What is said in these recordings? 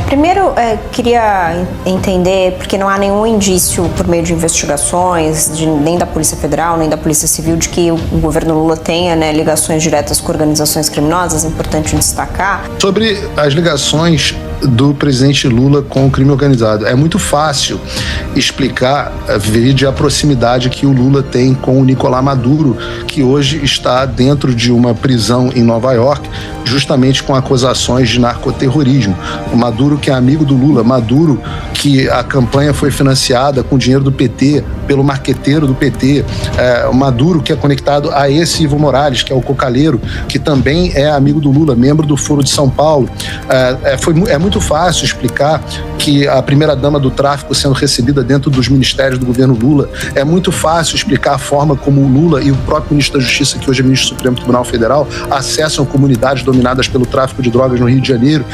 Primeiro, queria entender, porque não há nenhum indício por meio de investigações, nem da Polícia Federal, nem da Polícia Civil, de que o governo Lula tenha, ligações diretas com organizações criminosas, é importante destacar. Sobre as ligações do presidente Lula com o crime organizado, é muito fácil explicar, vide a proximidade que o Lula tem com o Nicolás Maduro, que hoje está dentro de uma prisão em Nova York, justamente com acusações de narcoterrorismo. O Maduro, que é amigo do Lula, Maduro, que a campanha foi financiada com dinheiro do PT, pelo marqueteiro do PT, o Maduro, que é conectado a esse Evo Morales, que é o cocaleiro, que também é amigo do Lula, membro do Foro de São Paulo. É muito fácil explicar que a primeira-dama do tráfico sendo recebida dentro dos ministérios do governo Lula. É muito fácil explicar a forma como o Lula e o próprio ministro da Justiça, que hoje é ministro do Supremo Tribunal Federal, acessam comunidades dominadas pelo tráfico de drogas no Rio de Janeiro.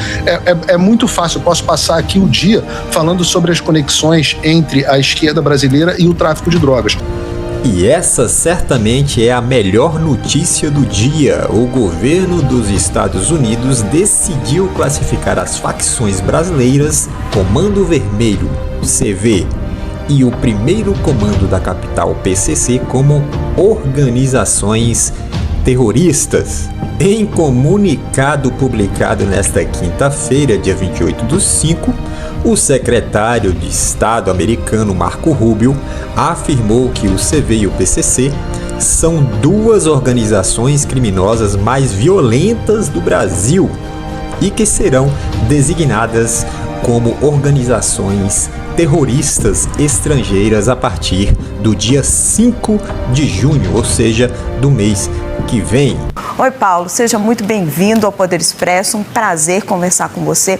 É muito fácil. Eu posso passar aqui o dia falando sobre as conexões entre a esquerda brasileira e o tráfico de drogas. E essa certamente é a melhor notícia do dia. O governo dos Estados Unidos decidiu classificar as facções brasileiras Comando Vermelho, CV, e o primeiro comando da capital, PCC, como organizações terroristas. Em comunicado publicado nesta quinta-feira, dia 28/5, o secretário de Estado americano Marco Rubio afirmou que o CV e o PCC são duas organizações criminosas mais violentas do Brasil e que serão designadas como organizações terroristas estrangeiras a partir do dia 5 de junho, ou seja, do mês que vem. Oi, Paulo, seja muito bem-vindo ao Poder Expresso, um prazer conversar com você.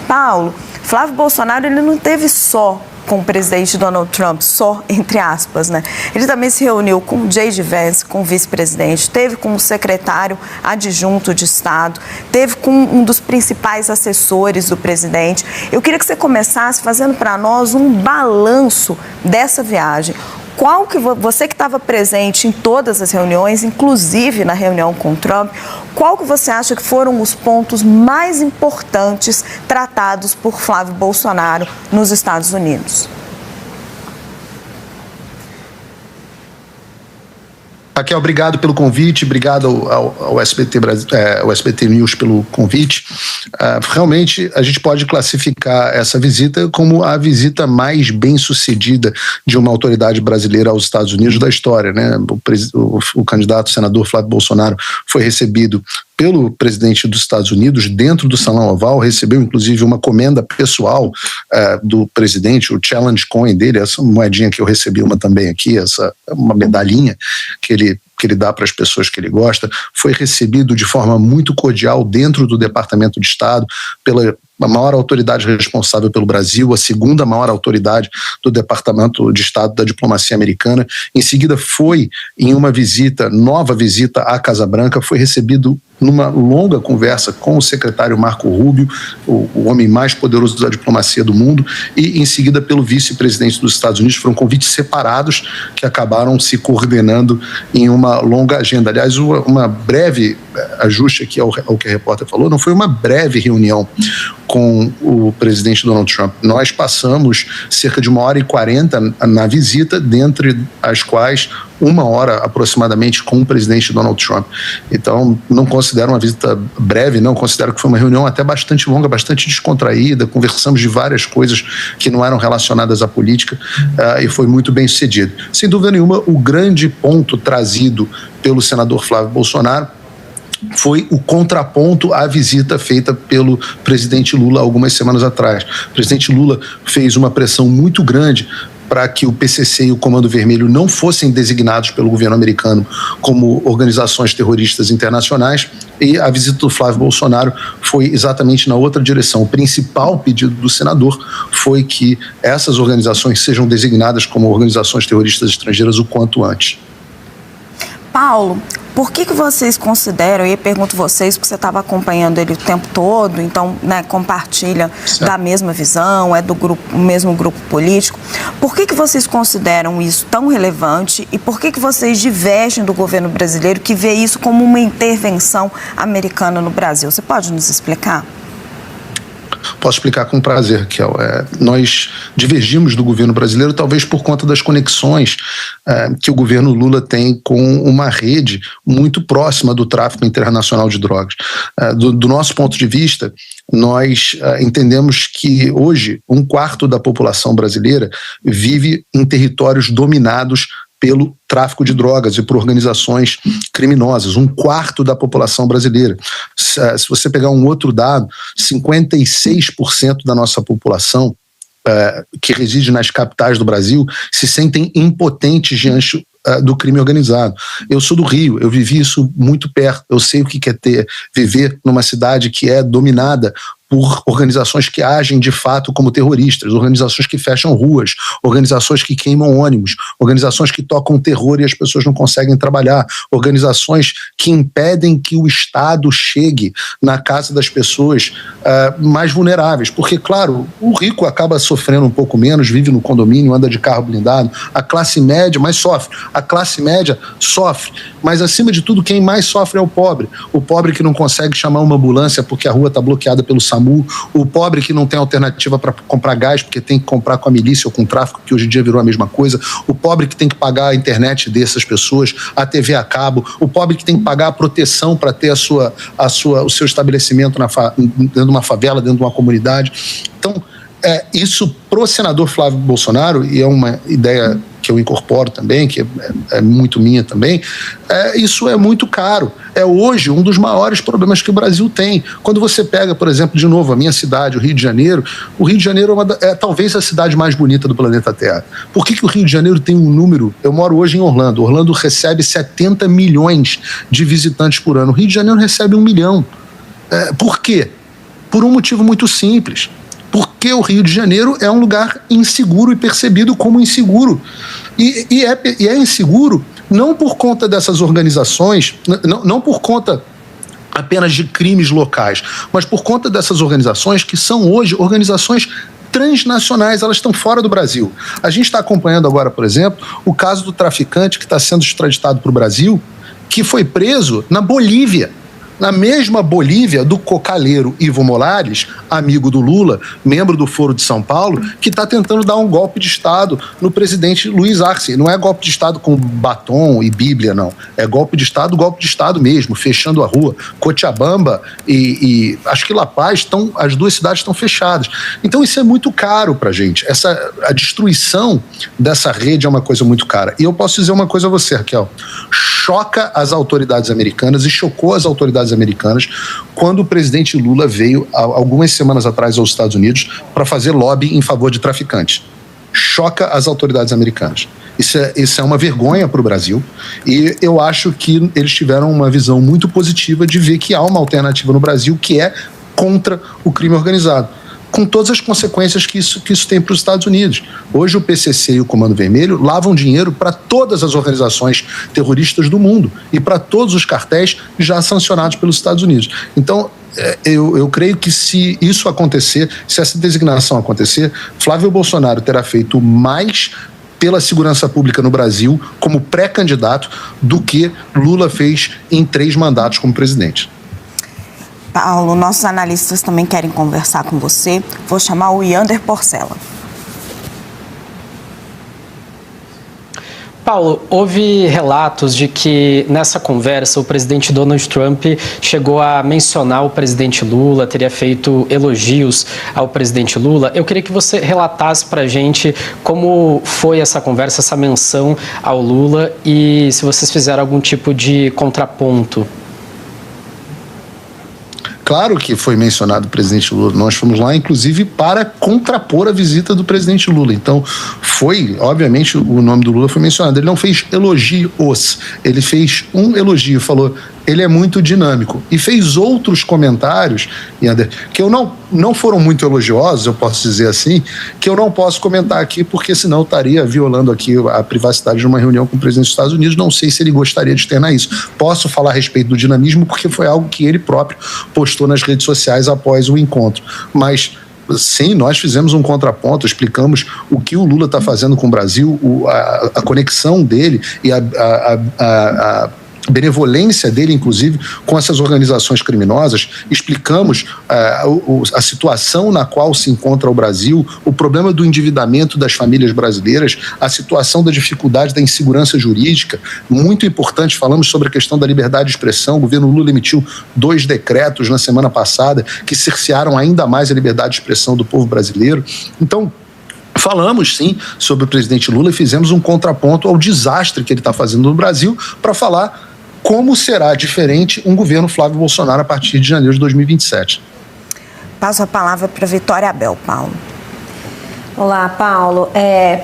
Paulo, Flávio Bolsonaro, ele não teve só com o presidente Donald Trump, só entre aspas, né? Ele também se reuniu com o J.D. Vance, com o vice-presidente, teve com o secretário adjunto de Estado, teve com um dos principais assessores do presidente. Eu queria que você começasse fazendo para nós um balanço dessa viagem. Qual que você que estava presente em todas as reuniões, inclusive na reunião com o Trump, qual que você acha que foram os pontos mais importantes tratados por Flávio Bolsonaro nos Estados Unidos? Raquel, obrigado pelo convite, obrigado ao SBT News pelo convite. Realmente, a gente pode classificar essa visita como a visita mais bem-sucedida de uma autoridade brasileira aos Estados Unidos da história, né? O candidato senador Flávio Bolsonaro foi recebido pelo presidente dos Estados Unidos dentro do Salão Oval, recebeu inclusive uma comenda pessoal do presidente, o challenge coin dele, essa moedinha que eu recebi uma também aqui, uma medalhinha que ele dá para as pessoas que ele gosta, foi recebido de forma muito cordial dentro do Departamento de Estado pela maior autoridade responsável pelo Brasil, a segunda maior autoridade do Departamento de Estado da Diplomacia Americana. Em seguida foi em uma nova visita à Casa Branca, foi recebido numa longa conversa com o secretário Marco Rubio, o homem mais poderoso da diplomacia do mundo, e em seguida pelo vice-presidente dos Estados Unidos. Foram convites separados que acabaram se coordenando em uma longa agenda. Aliás, uma breve ajuste aqui ao que a repórter falou, não foi uma breve reunião com o presidente Donald Trump. Nós passamos cerca de 1h40 na visita, dentre as quais 1 hora aproximadamente com o presidente Donald Trump. Então, não considero uma visita breve, não, considero que foi uma reunião até bastante longa, bastante descontraída, conversamos de várias coisas que não eram relacionadas à política e foi muito bem sucedido. Sem dúvida nenhuma, o grande ponto trazido pelo senador Flávio Bolsonaro foi o contraponto à visita feita pelo presidente Lula algumas semanas atrás. O presidente Lula fez uma pressão muito grande para que o PCC e o Comando Vermelho não fossem designados pelo governo americano como organizações terroristas internacionais, e a visita do Flávio Bolsonaro foi exatamente na outra direção. O principal pedido do senador foi que essas organizações sejam designadas como organizações terroristas estrangeiras o quanto antes. Paulo, por que vocês consideram, e pergunto vocês, porque você estava acompanhando ele o tempo todo, então, compartilha da mesma visão, é do mesmo grupo político, por que vocês consideram isso tão relevante e por que vocês divergem do governo brasileiro que vê isso como uma intervenção americana no Brasil? Você pode nos explicar? Posso explicar com prazer, Raquel. Nós divergimos do governo brasileiro talvez por conta das conexões que o governo Lula tem com uma rede muito próxima do tráfico internacional de drogas. Do nosso ponto de vista, nós entendemos que hoje 1/4 da população brasileira vive em territórios dominados pelo tráfico de drogas e por organizações criminosas, 1/4 da população brasileira. Se você pegar um outro dado, 56% da nossa população que reside nas capitais do Brasil se sentem impotentes diante do crime organizado. Eu sou do Rio, eu vivi isso muito perto, eu sei o que é viver numa cidade que é dominada por organizações que agem de fato como terroristas, organizações que fecham ruas, organizações que queimam ônibus, organizações que tocam terror e as pessoas não conseguem trabalhar, organizações que impedem que o Estado chegue na casa das pessoas mais vulneráveis, porque, claro, o rico acaba sofrendo um pouco menos, vive no condomínio, anda de carro blindado, a classe média mais sofre, a classe média sofre, mas acima de tudo quem mais sofre é o pobre que não consegue chamar uma ambulância porque a rua está bloqueada pelo SAMU, o pobre que não tem alternativa para comprar gás porque tem que comprar com a milícia ou com o tráfico, que hoje em dia virou a mesma coisa, o pobre que tem que pagar a internet dessas pessoas, a TV a cabo, o pobre que tem que pagar a proteção para ter o seu estabelecimento dentro de uma favela, dentro de uma comunidade. Então, isso pro senador Flávio Bolsonaro, e é uma ideia que eu incorporo também, que é muito minha também, isso é muito caro. É hoje um dos maiores problemas que o Brasil tem. Quando você pega, por exemplo, de novo, a minha cidade, o Rio de Janeiro é talvez a cidade mais bonita do planeta Terra. Por que o Rio de Janeiro tem um número? Eu moro hoje em Orlando. Orlando recebe 70 milhões de visitantes por ano. O Rio de Janeiro recebe 1 milhão. Por quê? Por um motivo muito simples. Porque o Rio de Janeiro é um lugar inseguro e percebido como inseguro. E é inseguro não por conta dessas organizações, não por conta apenas de crimes locais, mas por conta dessas organizações que são hoje organizações transnacionais, elas estão fora do Brasil. A gente está acompanhando agora, por exemplo, o caso do traficante que está sendo extraditado para o Brasil, que foi preso na Bolívia. Na mesma Bolívia do cocaleiro Ivo Molares, amigo do Lula, membro do Foro de São Paulo, que está tentando dar um golpe de Estado no presidente Luiz Arce. Não é golpe de Estado com batom e Bíblia, não. É golpe de Estado mesmo, fechando a rua. Cochabamba e acho que La Paz, as duas cidades estão fechadas. Então isso é muito caro para a gente. A destruição dessa rede é uma coisa muito cara. E eu posso dizer uma coisa a você, Raquel. Choca as autoridades americanas e chocou as autoridades americanas quando o presidente Lula veio algumas semanas atrás aos Estados Unidos para fazer lobby em favor de traficantes. Choca as autoridades americanas. Isso é uma vergonha para o Brasil e eu acho que eles tiveram uma visão muito positiva de ver que há uma alternativa no Brasil que é contra o crime organizado, com todas as consequências que isso tem para os Estados Unidos. Hoje o PCC e o Comando Vermelho lavam dinheiro para todas as organizações terroristas do mundo e para todos os cartéis já sancionados pelos Estados Unidos. Então, eu creio que se isso acontecer, se essa designação acontecer, Flávio Bolsonaro terá feito mais pela segurança pública no Brasil como pré-candidato do que Lula fez em 3 mandatos como presidente. Paulo, nossos analistas também querem conversar com você. Vou chamar o Yander Porcela. Paulo, houve relatos de que nessa conversa o presidente Donald Trump chegou a mencionar o presidente Lula, teria feito elogios ao presidente Lula. Eu queria que você relatasse para a gente como foi essa conversa, essa menção ao Lula e se vocês fizeram algum tipo de contraponto. Claro que foi mencionado o presidente Lula. Nós fomos lá, inclusive, para contrapor a visita do presidente Lula. Então, obviamente, o nome do Lula foi mencionado. Ele não fez elogios, ele fez um elogio, falou, ele é muito dinâmico. E fez outros comentários, que não foram muito elogiosos, eu posso dizer assim, que eu não posso comentar aqui, porque senão eu estaria violando aqui a privacidade de uma reunião com o presidente dos Estados Unidos. Não sei se ele gostaria de externar isso. Posso falar a respeito do dinamismo, porque foi algo que ele próprio postou nas redes sociais após o encontro. Mas sim, nós fizemos um contraponto, explicamos o que o Lula está fazendo com o Brasil, a conexão dele e benevolência dele, inclusive, com essas organizações criminosas, explicamos a situação na qual se encontra o Brasil, o problema do endividamento das famílias brasileiras, a situação da dificuldade da insegurança jurídica, muito importante, falamos sobre a questão da liberdade de expressão. O governo Lula emitiu 2 decretos na semana passada que cercearam ainda mais a liberdade de expressão do povo brasileiro. Então, falamos, sim, sobre o presidente Lula e fizemos um contraponto ao desastre que ele está fazendo no Brasil para falar como será diferente um governo Flávio Bolsonaro a partir de janeiro de 2027. Passo a palavra para Vitória Abel, Paulo. Olá, Paulo.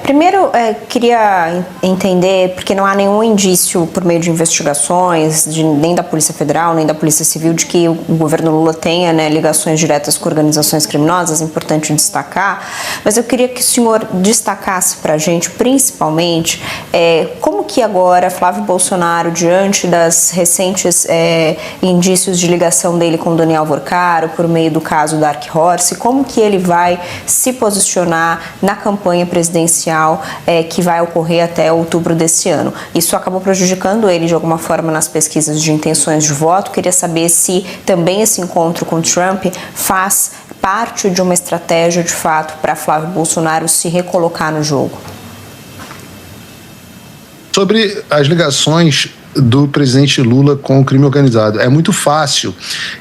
Primeiro, queria entender, porque não há nenhum indício por meio de investigações, nem da Polícia Federal, nem da Polícia Civil, de que o governo Lula tenha, né, ligações diretas com organizações criminosas, é importante destacar, mas eu queria que o senhor destacasse para a gente, principalmente, como que agora Flávio Bolsonaro, diante das recentes indícios de ligação dele com Daniel Vorcaro, por meio do caso Dark Horse, como que ele vai se posicionar na campanha presidencial que vai ocorrer até outubro desse ano. Isso acabou prejudicando ele de alguma forma nas pesquisas de intenções de voto. Queria saber se também esse encontro com Trump faz parte de uma estratégia de fato para Flávio Bolsonaro se recolocar no jogo. Sobre as ligações do presidente Lula com o crime organizado. É muito fácil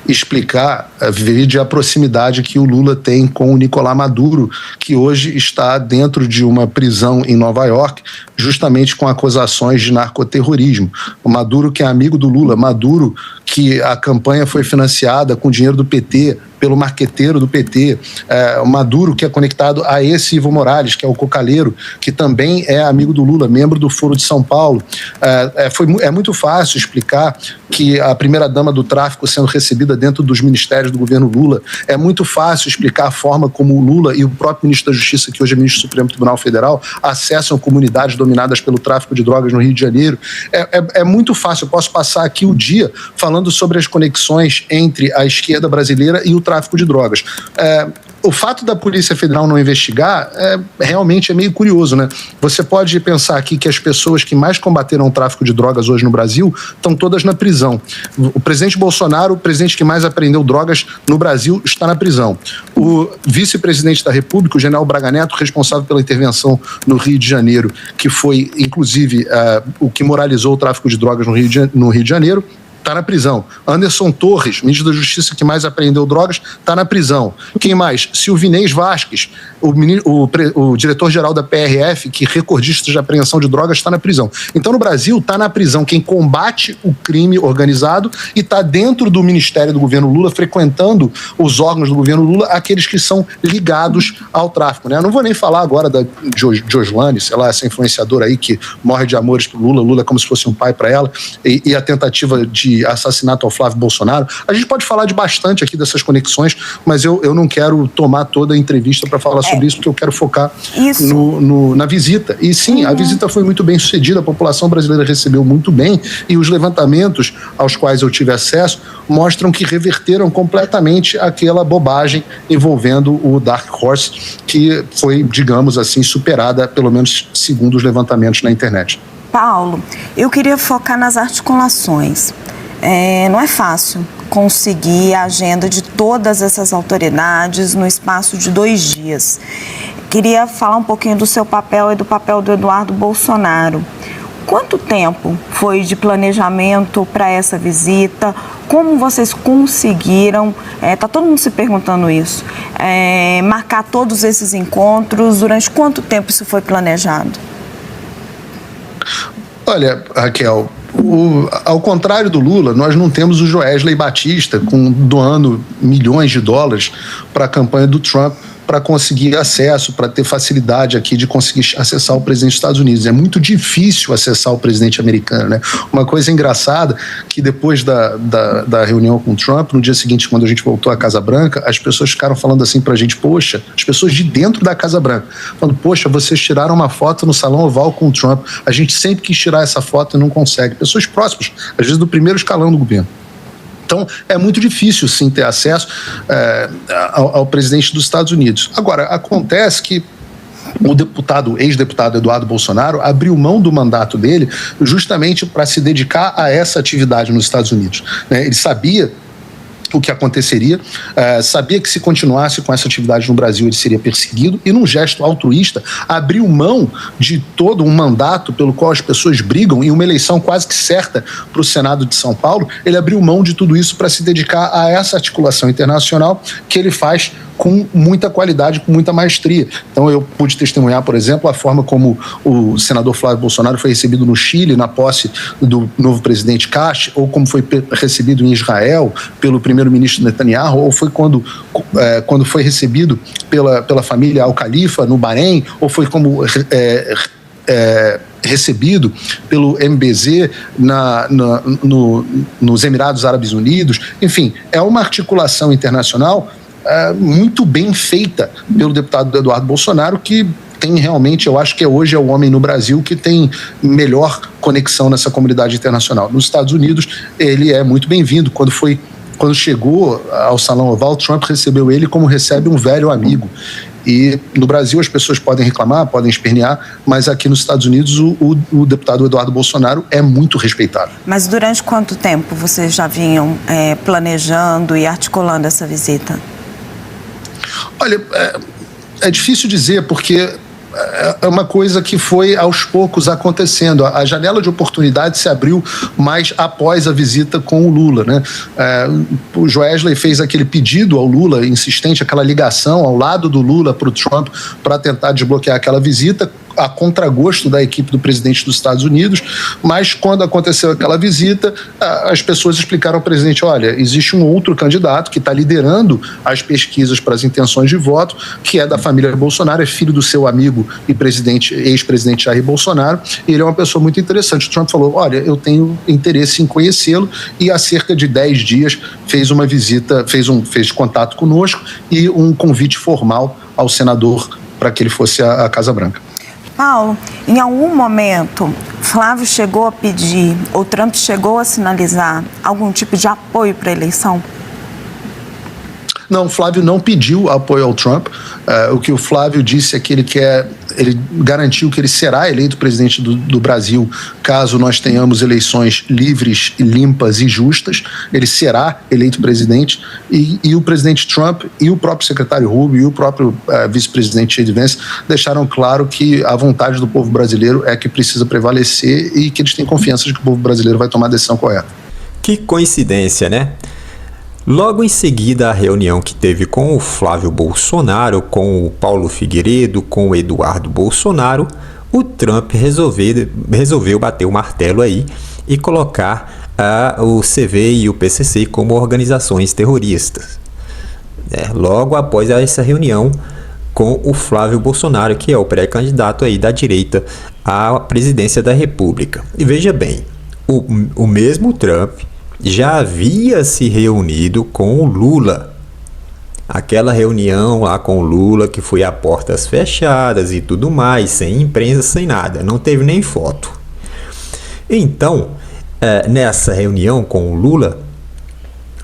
explicar, vide a proximidade que o Lula tem com o Nicolás Maduro, que hoje está dentro de uma prisão em Nova York, justamente com acusações de narcoterrorismo. O Maduro, que é amigo do Lula, Maduro, que a campanha foi financiada com dinheiro do PT, pelo marqueteiro do PT, o Maduro, que é conectado a esse Evo Morales, que é o cocaleiro, que também é amigo do Lula, membro do Foro de São Paulo. É muito fácil explicar que a primeira-dama do tráfico sendo recebida dentro dos ministérios do governo Lula. É muito fácil explicar a forma como o Lula e o próprio ministro da Justiça, que hoje é ministro do Supremo Tribunal Federal, acessam comunidades dominadas pelo tráfico de drogas no Rio de Janeiro. É muito fácil. Eu posso passar aqui o dia falando sobre as conexões entre a esquerda brasileira e o tráfico de drogas. O fato da Polícia Federal não investigar realmente é meio curioso, né? Você pode pensar aqui que as pessoas que mais combateram o tráfico de drogas hoje no Brasil estão todas na prisão. O presidente Bolsonaro, o presidente que mais apreendeu drogas no Brasil, está na prisão. O vice-presidente da República, o general Braga Neto, responsável pela intervenção no Rio de Janeiro, que foi, inclusive, o que moralizou o tráfico de drogas no Rio de Janeiro, está na prisão. Anderson Torres, ministro da Justiça que mais apreendeu drogas, está na prisão. Quem mais? Silvinês Vasquez, o diretor-geral da PRF, que recordista de apreensão de drogas, está na prisão. Então, no Brasil, está na prisão quem combate o crime organizado e está dentro do ministério do governo Lula, frequentando os órgãos do governo Lula, aqueles que são ligados ao tráfico, né? Eu não vou nem falar agora da Joslane, sei lá, essa influenciadora aí que morre de amores pro Lula, Lula é como se fosse um pai para ela, e a tentativa de assassinato ao Flávio Bolsonaro. A gente pode falar de bastante aqui dessas conexões, mas eu não quero tomar toda a entrevista para falar sobre isso, porque eu quero focar na visita. E sim, a visita foi muito bem sucedida, a população brasileira recebeu muito bem, e os levantamentos aos quais eu tive acesso mostram que reverteram completamente aquela bobagem envolvendo o Dark Horse, que foi, digamos assim, superada, pelo menos segundo os levantamentos na internet. Paulo, eu queria focar nas articulações. Não é fácil conseguir a agenda de todas essas autoridades no espaço de 2 dias. Queria falar um pouquinho do seu papel e do papel do Eduardo Bolsonaro. Quanto tempo foi de planejamento para essa visita? Como vocês conseguiram, está todo mundo se perguntando isso, marcar todos esses encontros? Durante quanto tempo isso foi planejado? Olha, Raquel, ao contrário do Lula, nós não temos o Joesley Batista doando milhões de dólares para a campanha do Trump para conseguir acesso, para ter facilidade aqui de conseguir acessar o presidente dos Estados Unidos. É muito difícil acessar o presidente americano, né? Uma coisa engraçada, que depois da reunião com o Trump, no dia seguinte, quando a gente voltou à Casa Branca, as pessoas ficaram falando assim pra gente, poxa, as pessoas de dentro da Casa Branca, falando, poxa, vocês tiraram uma foto no Salão Oval com o Trump, a gente sempre quis tirar essa foto e não consegue. Pessoas próximas, às vezes do primeiro escalão do governo. Então, é muito difícil, sim, ter acesso ao presidente dos Estados Unidos. Agora, acontece que o ex-deputado Eduardo Bolsonaro abriu mão do mandato dele justamente para se dedicar a essa atividade nos Estados Unidos, né? Ele sabia o que aconteceria, sabia que se continuasse com essa atividade no Brasil ele seria perseguido e, num gesto altruísta, abriu mão de todo um mandato pelo qual as pessoas brigam e uma eleição quase que certa para o Senado de São Paulo. Ele abriu mão de tudo isso para se dedicar a essa articulação internacional que ele faz com muita qualidade, com muita maestria. Então eu pude testemunhar, por exemplo, a forma como o senador Flávio Bolsonaro foi recebido no Chile na posse do novo presidente Kast, ou como foi recebido em Israel pelo primeiro-ministro Netanyahu, ou foi quando foi recebido pela família Al-Khalifa no Bahrein, ou foi como recebido pelo MBZ nos Emirados Árabes Unidos. Enfim, é uma articulação internacional muito bem feita pelo deputado Eduardo Bolsonaro, que tem realmente, eu acho que hoje é o homem no Brasil que tem melhor conexão nessa comunidade internacional. Nos Estados Unidos, ele é muito bem-vindo. Quando chegou ao Salão Oval, Trump recebeu ele como recebe um velho amigo. E no Brasil as pessoas podem reclamar, podem espernear, mas aqui nos Estados Unidos o deputado Eduardo Bolsonaro é muito respeitado. Mas durante quanto tempo vocês já vinham planejando e articulando essa visita? Olha, é difícil dizer, porque é uma coisa que foi aos poucos acontecendo. A janela de oportunidade se abriu mais após a visita com o Lula, né? O Joesley fez aquele pedido ao Lula, insistente, aquela ligação ao lado do Lula para o Trump para tentar desbloquear aquela visita, a contragosto da equipe do presidente dos Estados Unidos, mas quando aconteceu aquela visita, as pessoas explicaram ao presidente: olha, existe um outro candidato que está liderando as pesquisas para as intenções de voto, que é da família Bolsonaro, é filho do seu amigo e ex-presidente Jair Bolsonaro, e ele é uma pessoa muito interessante. O Trump falou: olha, eu tenho interesse em conhecê-lo, e há cerca de 10 dias fez uma visita, fez contato conosco e um convite formal ao senador para que ele fosse à Casa Branca. Paulo, em algum momento, Flávio chegou a pedir, ou Trump chegou a sinalizar algum tipo de apoio para a eleição? Não, Flávio não pediu apoio ao Trump. O que o Flávio disse é que ele garantiu que ele será eleito presidente do Brasil caso nós tenhamos eleições livres, limpas e justas. Ele será eleito presidente, e o presidente Trump e o próprio secretário Rubio e o próprio vice-presidente J.D. Vance deixaram claro que a vontade do povo brasileiro é que precisa prevalecer e que eles têm confiança de que o povo brasileiro vai tomar a decisão correta. Que coincidência, né? Logo em seguida, a reunião que teve com o Flávio Bolsonaro, com o Paulo Figueiredo, com o Eduardo Bolsonaro, o Trump resolveu bater o martelo aí e colocar o CV e o PCC como organizações terroristas. Logo após essa reunião com o Flávio Bolsonaro, que é o pré-candidato aí da direita à presidência da República. E veja bem, o mesmo Trump já havia se reunido com o Lula. Aquela reunião lá com o Lula que foi a portas fechadas e tudo mais, sem imprensa, sem nada, não teve nem foto. Então, nessa reunião com o Lula,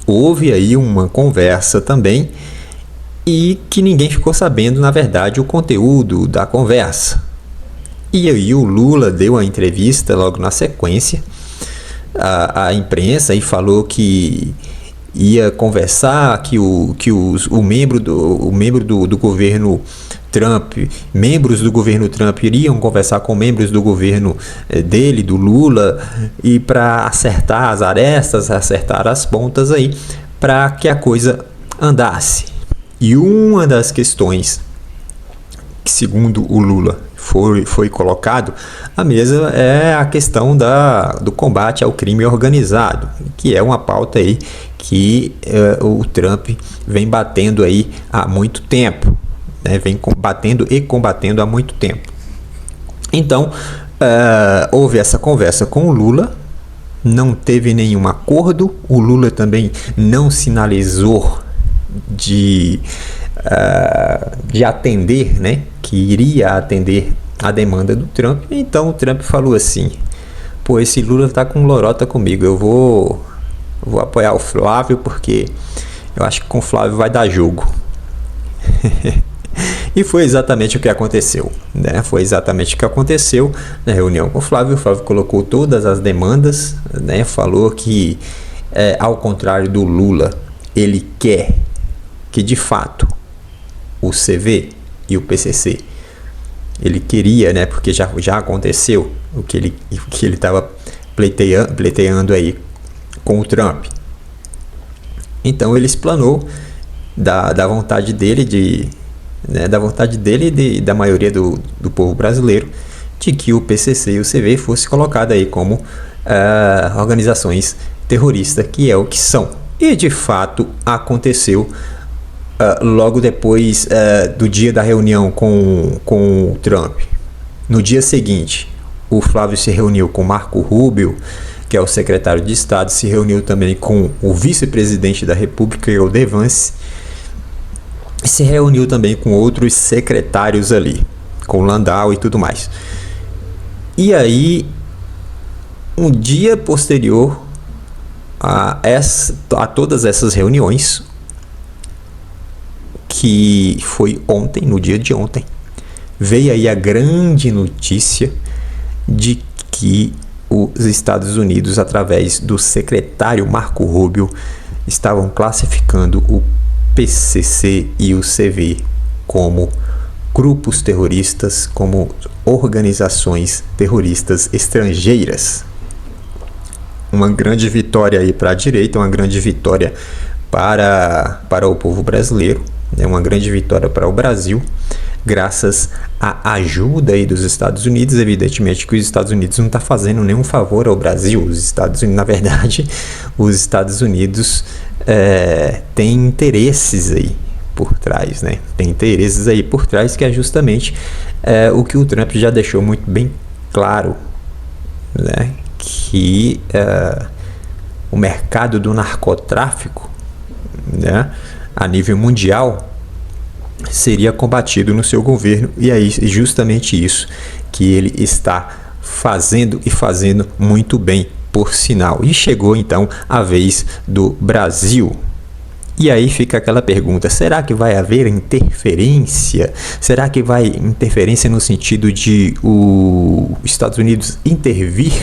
houve aí uma conversa também, e que ninguém ficou sabendo, na verdade, o conteúdo da conversa. E aí o Lula deu a entrevista logo na sequência à imprensa e falou que ia conversar, que o membro do governo Trump, membros do governo Trump iriam conversar com membros do governo dele, do Lula, e para acertar as arestas, acertar as pontas aí, para que a coisa andasse. E uma das questões que, segundo o Lula, foi colocado à mesa é a questão do combate ao crime organizado, que é uma pauta aí que o Trump vem batendo aí há muito tempo, né? Vem combatendo há muito tempo. Então, houve essa conversa com o Lula, não teve nenhum acordo, o Lula também não sinalizou de atender, né, que iria atender a demanda do Trump. Então o Trump falou assim: pô, esse Lula tá com lorota comigo, eu vou apoiar o Flávio, porque eu acho que com o Flávio vai dar jogo. E foi exatamente o que aconteceu, né? Foi exatamente o que aconteceu na reunião com o Flávio colocou todas as demandas, né? Falou que, ao contrário do Lula, ele quer que, de fato, o CV e o PCC, ele queria, né? Porque já aconteceu o que ele estava pleiteando aí com o Trump. Então ele explanou da vontade dele da vontade dele e da maioria do povo brasileiro de que o PCC e o CV fosse colocado aí como organizações terroristas, que é o que são. E de fato aconteceu logo depois do dia da reunião com o Trump. No dia seguinte, o Flávio se reuniu com Marco Rubio, que é o secretário de Estado, se reuniu também com o vice-presidente da República, Eudê Vance, e se reuniu também com outros secretários ali, com Landau e tudo mais. E aí, um dia posterior a todas essas reuniões, que foi ontem, no dia de ontem, veio aí a grande notícia de que os Estados Unidos, através do secretário Marco Rubio, estavam classificando o PCC e o CV como grupos terroristas, como organizações terroristas estrangeiras. Uma grande vitória aí para a direita, uma grande vitória para o povo brasileiro, uma grande vitória para o Brasil, graças à ajuda aí dos Estados Unidos. Evidentemente que os Estados Unidos não está fazendo nenhum favor ao Brasil. Os Estados Unidos, na verdade, os Estados Unidos têm interesses aí por trás, né? Tem interesses aí por trás, que é justamente o que o Trump já deixou muito bem claro, né? Que o mercado do narcotráfico, né, a nível mundial, seria combatido no seu governo, e é justamente isso que ele está fazendo, e fazendo muito bem, por sinal. E chegou então a vez do Brasil. E aí fica aquela pergunta: será que vai haver interferência? Será que vai interferência no sentido de os Estados Unidos intervir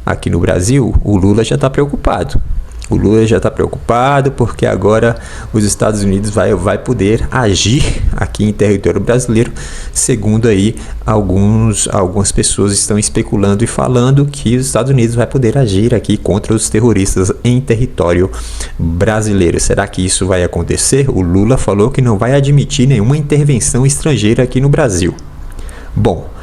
aqui no Brasil? O Lula já está preocupado. O Lula já está preocupado porque agora os Estados Unidos vai poder agir aqui em território brasileiro, segundo aí algumas pessoas estão especulando e falando que os Estados Unidos vai poder agir aqui contra os terroristas em território brasileiro. Será que isso vai acontecer? O Lula falou que não vai admitir nenhuma intervenção estrangeira aqui no Brasil. Bom,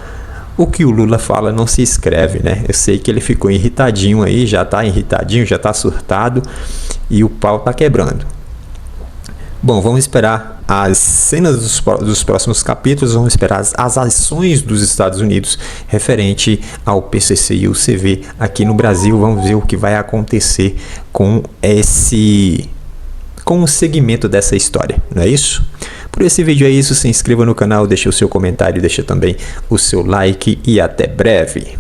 o que o Lula fala não se escreve, né? Eu sei que ele ficou irritadinho aí, já tá irritadinho, já tá surtado e o pau tá quebrando. Bom, vamos esperar as cenas dos próximos capítulos, vamos esperar as ações dos Estados Unidos referente ao PCC e o CV aqui no Brasil. Vamos ver o que vai acontecer com o segmento dessa história, não é isso? Por esse vídeo é isso, se inscreva no canal, deixe o seu comentário, deixe também o seu like e até breve.